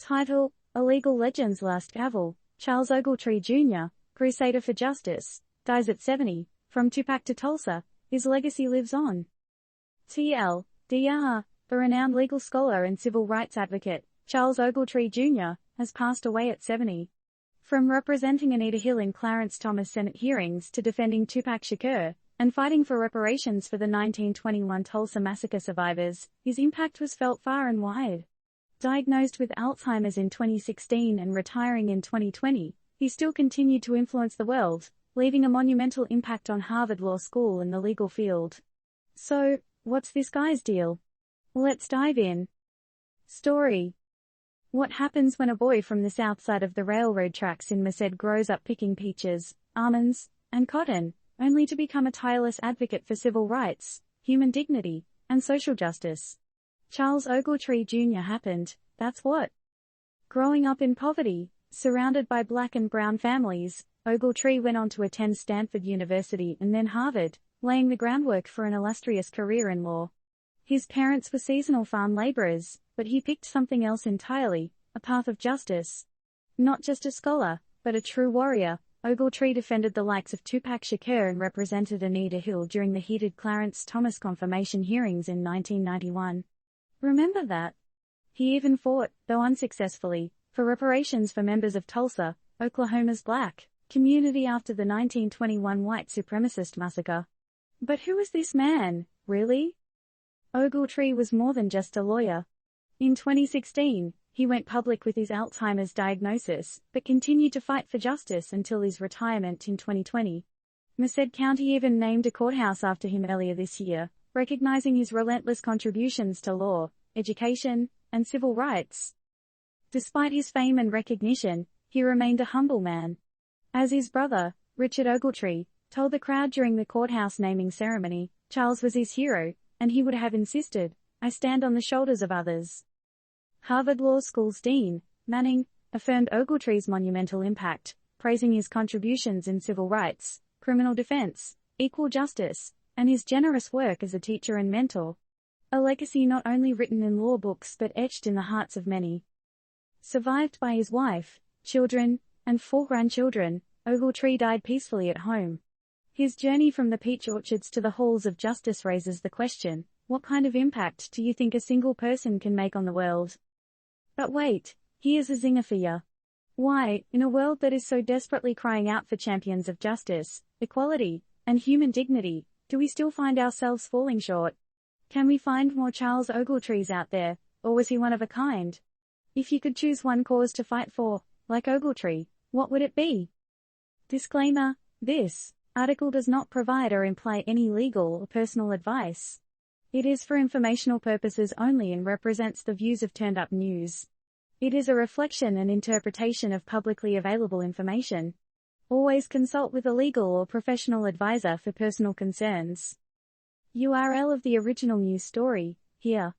Title: Illegal Legends Last Gavel. Charles Ogletree Jr., Crusader for Justice, dies at 70. From Tupac to Tulsa, his legacy lives on. T.L. Dr. The renowned legal scholar and civil rights advocate, Charles Ogletree Jr., has passed away at 70. From representing Anita Hill in Clarence Thomas Senate hearings to defending Tupac Shakur, and fighting for reparations for the 1921 Tulsa massacre survivors, his impact was felt far and wide. Diagnosed with Alzheimer's in 2016 and retiring in 2020, he still continued to influence the world, leaving a monumental impact on Harvard Law School and the legal field. So, what's this guy's deal? Let's dive in. Story. What happens when a boy from the south side of the railroad tracks in Merced grows up picking peaches, almonds, and cotton, only to become a tireless advocate for civil rights, human dignity, and social justice? Charles Ogletree Jr. happened, that's what. Growing up in poverty, surrounded by black and brown families, Ogletree went on to attend Stanford University and then Harvard, laying the groundwork for an illustrious career in law. His parents were seasonal farm laborers, but he picked something else entirely, a path of justice. Not just a scholar, but a true warrior, Ogletree defended the likes of Tupac Shakur and represented Anita Hill during the heated Clarence Thomas confirmation hearings in 1991. Remember that? He even fought, though unsuccessfully, for reparations for members of Tulsa, Oklahoma's black community after the 1921 white supremacist massacre. But who was this man, really? Ogletree was more than just a lawyer. In 2016, he went public with his Alzheimer's diagnosis, but continued to fight for justice until his retirement in 2020. Merced County even named a courthouse after him earlier this year, recognizing his relentless contributions to law, education, and civil rights. Despite his fame and recognition, he remained a humble man. As his brother, Richard Ogletree, told the crowd during the courthouse naming ceremony, Charles was his hero, and he would have insisted, "I stand on the shoulders of others." Harvard Law School's Dean, Manning, affirmed Ogletree's monumental impact, praising his contributions in civil rights, criminal defense, equal justice, and his generous work as a teacher and mentor. A legacy not only written in law books but etched in the hearts of many. Survived by his wife, children, and 4 grandchildren, Ogletree died peacefully at home. His journey from the peach orchards to the halls of justice raises the question, what kind of impact do you think a single person can make on the world? But wait, here's a zinger for ya. Why, in a world that is so desperately crying out for champions of justice, equality, and human dignity, do we still find ourselves falling short? Can we find more Charles Ogletrees out there, or was he one of a kind? If you could choose one cause to fight for, like Ogletree, what would it be? Disclaimer: this article does not provide or imply any legal or personal advice. It is for informational purposes only and represents the views of Turned Up News. It is a reflection and interpretation of publicly available information. Always consult with a legal or professional advisor for personal concerns. URL of the original news story, here.